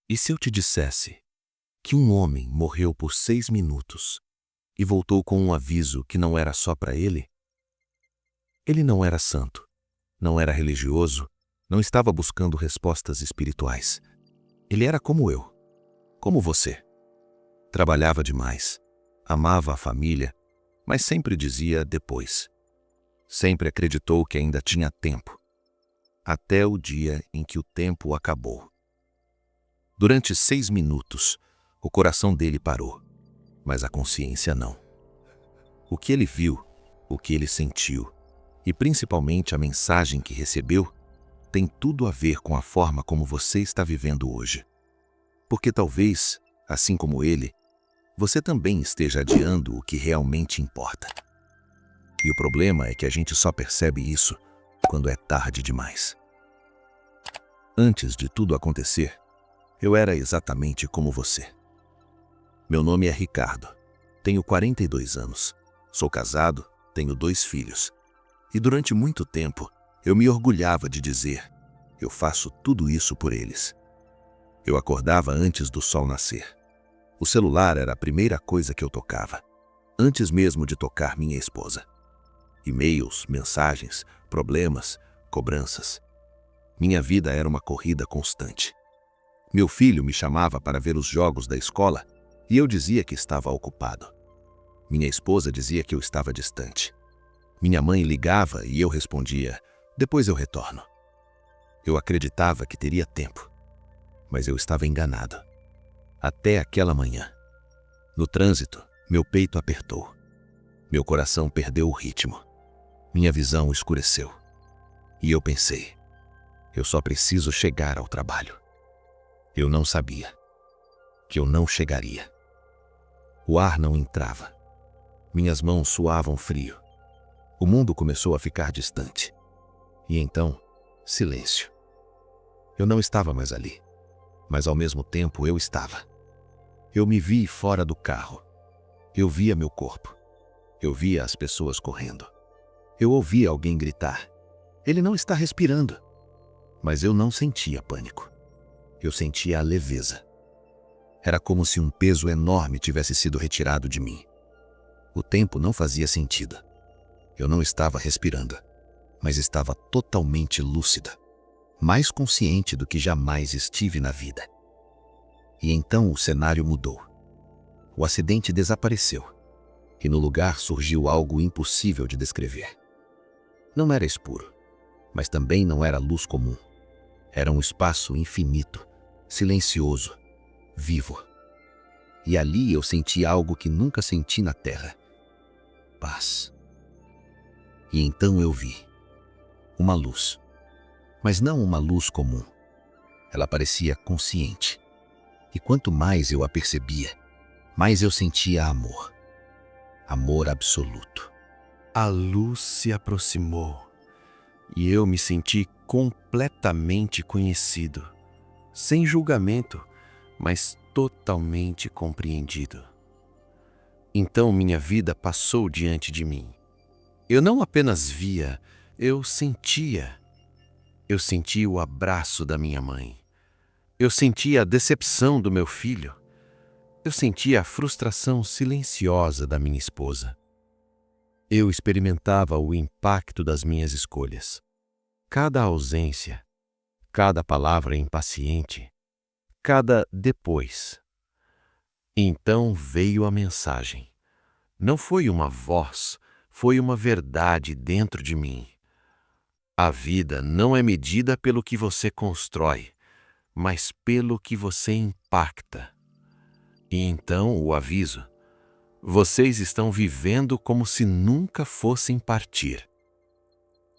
E se eu te dissesse que um homem morreu por 6 minutos e voltou com um aviso que não era só para ele? Ele não era santo, não era religioso, não estava buscando respostas espirituais. Ele era como eu, como você. Trabalhava demais, amava a família, mas sempre dizia depois. Sempre acreditou que ainda tinha tempo, até o dia em que o tempo acabou. Durante 6 minutos, o coração dele parou, mas a consciência não. O que ele viu, o que ele sentiu, e principalmente a mensagem que recebeu, tem tudo a ver com a forma como você está vivendo hoje. Porque talvez, assim como ele, você também esteja adiando o que realmente importa. E o problema é que a gente só percebe isso quando é tarde demais. Antes de tudo acontecer, eu era exatamente como você. Meu nome é Ricardo, tenho 42 anos, sou casado, tenho 2 filhos. E durante muito tempo, eu me orgulhava de dizer, eu faço tudo isso por eles. Eu acordava antes do sol nascer. O celular era a primeira coisa que eu tocava, antes mesmo de tocar minha esposa. E-mails, mensagens, problemas, cobranças. Minha vida era uma corrida constante. Meu filho me chamava para ver os jogos da escola e eu dizia que estava ocupado. Minha esposa dizia que eu estava distante. Minha mãe ligava e eu respondia, depois eu retorno. Eu acreditava que teria tempo, mas eu estava enganado. Até aquela manhã. No trânsito, meu peito apertou. Meu coração perdeu o ritmo. Minha visão escureceu. E eu pensei, eu só preciso chegar ao trabalho. Eu não sabia que eu não chegaria. O ar não entrava. Minhas mãos suavam frio. O mundo começou a ficar distante. E então, silêncio. Eu não estava mais ali, mas ao mesmo tempo eu estava. Eu me vi fora do carro. Eu via meu corpo. Eu via as pessoas correndo. Eu ouvia alguém gritar. Ele não está respirando. Mas eu não sentia pânico. Eu sentia a leveza. Era como se um peso enorme tivesse sido retirado de mim. O tempo não fazia sentido. Eu não estava respirando, mas estava totalmente lúcida, mais consciente do que jamais estive na vida. E então o cenário mudou. O acidente desapareceu, e no lugar surgiu algo impossível de descrever. Não era escuro, mas também não era luz comum. Era um espaço infinito, silencioso, vivo. E ali eu senti algo que nunca senti na terra. Paz. E então eu vi uma luz, mas não uma luz comum. Ela parecia consciente. E quanto mais eu a percebia, mais eu sentia amor. Amor absoluto. A luz se aproximou e eu me senti completamente conhecido, sem julgamento, mas totalmente compreendido. Então minha vida passou diante de mim. Eu não apenas via, eu sentia. Eu sentia o abraço da minha mãe. Eu sentia a decepção do meu filho. Eu sentia a frustração silenciosa da minha esposa. Eu experimentava o impacto das minhas escolhas. Cada ausência, cada palavra impaciente, cada depois. Então veio a mensagem. Não foi uma voz, foi uma verdade dentro de mim. A vida não é medida pelo que você constrói, mas pelo que você impacta. E então o aviso: vocês estão vivendo como se nunca fossem partir.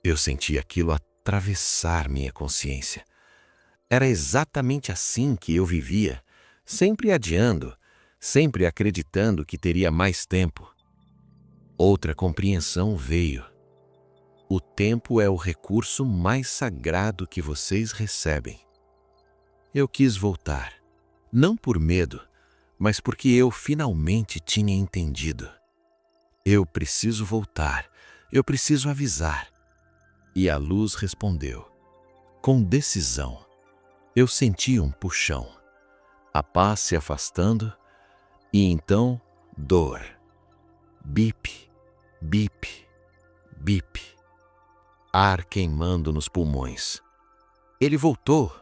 Eu senti aquilo atravessar minha consciência. Era exatamente assim que eu vivia, sempre adiando, sempre acreditando que teria mais tempo. Outra compreensão veio. O tempo é o recurso mais sagrado que vocês recebem. Eu quis voltar, não por medo, mas porque eu finalmente tinha entendido. Eu preciso voltar, eu preciso avisar. E a luz respondeu, com decisão. Eu senti um puxão. a paz se afastando e então dor. Bip, bip, bip. Ar queimando nos pulmões. Ele voltou.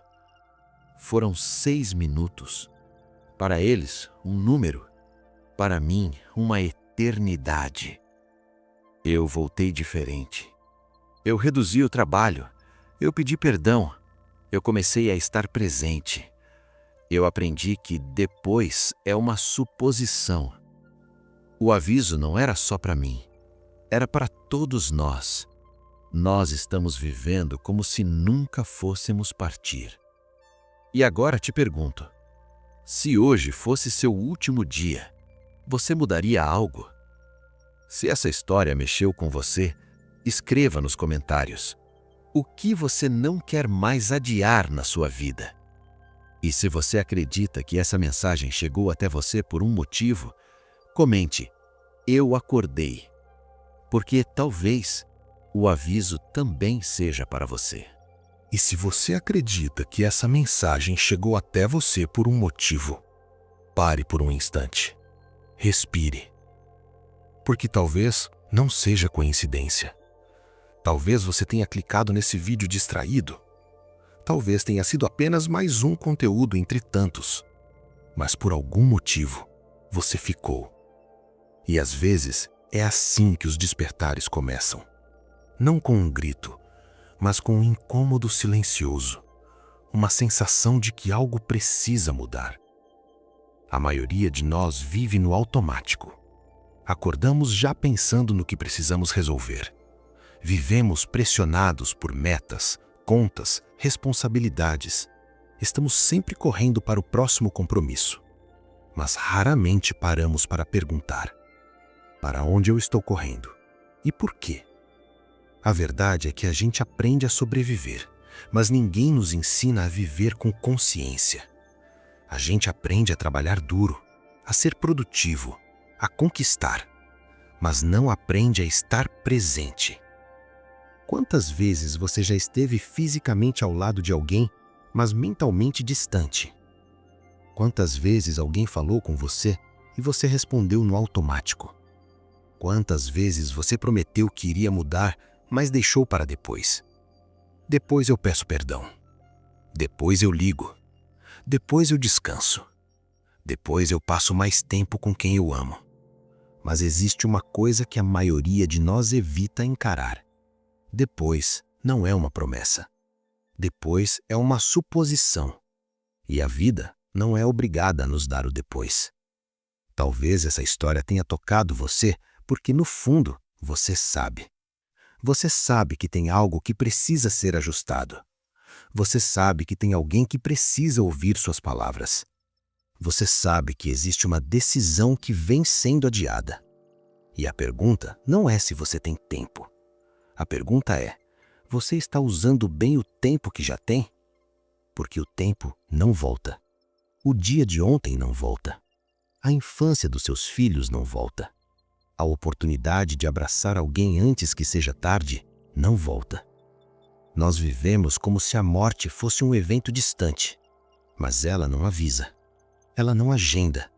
Foram 6 minutos. Para eles, um número. Para mim, uma eternidade. Eu voltei diferente. Eu reduzi o trabalho. Eu pedi perdão. Eu comecei a estar presente. Eu aprendi que depois é uma suposição. O aviso não era só para mim. Era para todos nós. Nós estamos vivendo como se nunca fôssemos partir. E agora te pergunto, se hoje fosse seu último dia, você mudaria algo? Se essa história mexeu com você, escreva nos comentários. O que você não quer mais adiar na sua vida? E se você acredita que essa mensagem chegou até você por um motivo, comente, eu acordei. Porque talvez o aviso também seja para você. E se você acredita que essa mensagem chegou até você por um motivo, pare por um instante. Respire. Porque talvez não seja coincidência. Talvez você tenha clicado nesse vídeo distraído. Talvez tenha sido apenas mais um conteúdo entre tantos. Mas por algum motivo, você ficou. E às vezes é assim que os despertares começam. Não com um grito, mas com um incômodo silencioso. Uma sensação de que algo precisa mudar. A maioria de nós vive no automático. Acordamos já pensando no que precisamos resolver. Vivemos pressionados por metas, contas, responsabilidades. Estamos sempre correndo para o próximo compromisso. Mas raramente paramos para perguntar: para onde eu estou correndo? E por quê? A verdade é que a gente aprende a sobreviver, mas ninguém nos ensina a viver com consciência. A gente aprende a trabalhar duro, a ser produtivo, a conquistar, mas não aprende a estar presente. Quantas vezes você já esteve fisicamente ao lado de alguém, mas mentalmente distante? Quantas vezes alguém falou com você e você respondeu no automático? Quantas vezes você prometeu que iria mudar, mas deixou para depois? Depois eu peço perdão. Depois eu ligo. Depois eu descanso. Depois eu passo mais tempo com quem eu amo. Mas existe uma coisa que a maioria de nós evita encarar. Depois não é uma promessa. Depois é uma suposição. E a vida não é obrigada a nos dar o depois. Talvez essa história tenha tocado você porque, no fundo, você sabe. Você sabe que tem algo que precisa ser ajustado. Você sabe que tem alguém que precisa ouvir suas palavras. Você sabe que existe uma decisão que vem sendo adiada. E a pergunta não é se você tem tempo. A pergunta é: você está usando bem o tempo que já tem? Porque o tempo não volta. O dia de ontem não volta. A infância dos seus filhos não volta. A oportunidade de abraçar alguém antes que seja tarde não volta. Nós vivemos como se a morte fosse um evento distante, mas ela não avisa. Ela não agenda.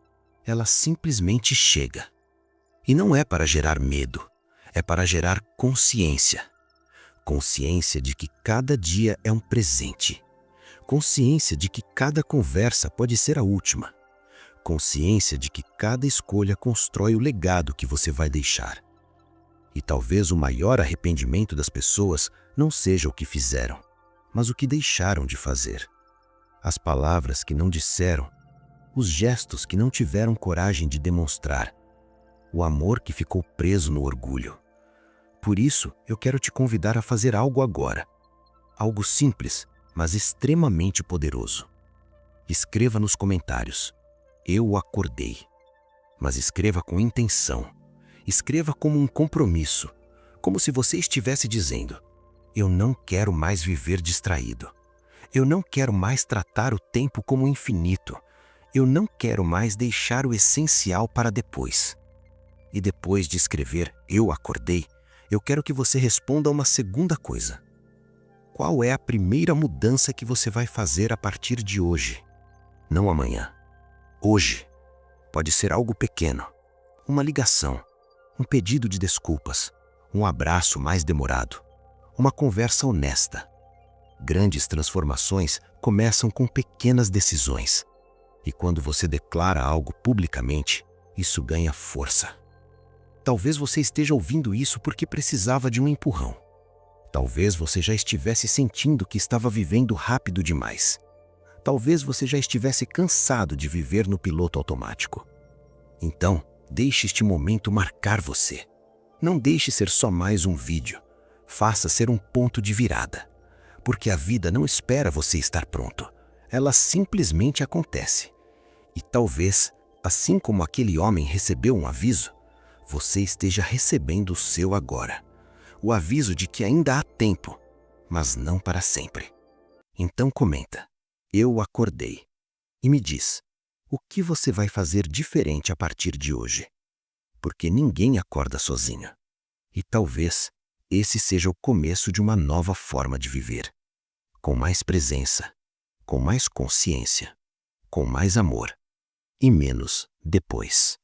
Ela simplesmente chega. E não é para gerar medo, é para gerar consciência. Consciência de que cada dia é um presente. Consciência de que cada conversa pode ser a última. Consciência de que cada escolha constrói o legado que você vai deixar. E talvez o maior arrependimento das pessoas não seja o que fizeram, mas o que deixaram de fazer. As palavras que não disseram, os gestos que não tiveram coragem de demonstrar, o amor que ficou preso no orgulho. Por isso, eu quero te convidar a fazer algo agora. Algo simples, mas extremamente poderoso. Escreva nos comentários: eu acordei. Mas escreva com intenção. Escreva como um compromisso, como se você estivesse dizendo: eu não quero mais viver distraído. Eu não quero mais tratar o tempo como infinito. Eu não quero mais deixar o essencial para depois. E depois de escrever "eu acordei", eu quero que você responda a uma segunda coisa. Qual é a primeira mudança que você vai fazer a partir de hoje? Não amanhã, Hoje pode ser algo pequeno, uma ligação, um pedido de desculpas, um abraço mais demorado, uma conversa honesta. Grandes transformações começam com pequenas decisões. E quando você declara algo publicamente, isso ganha força. Talvez você esteja ouvindo isso porque precisava de um empurrão. Talvez você já estivesse sentindo que estava vivendo rápido demais. Talvez você já estivesse cansado de viver no piloto automático. Então, deixe este momento marcar você. Não deixe ser só mais um vídeo. Faça ser um ponto de virada. Porque a vida não espera você estar pronto. Ela simplesmente acontece. E talvez, assim como aquele homem recebeu um aviso, você esteja recebendo o seu agora. O aviso de que ainda há tempo, mas não para sempre. Então comenta: eu acordei. E me diz, o que você vai fazer diferente a partir de hoje? Porque ninguém acorda sozinho. E talvez esse seja o começo de uma nova forma de viver. Com mais presença, com mais consciência, com mais amor e menos depois.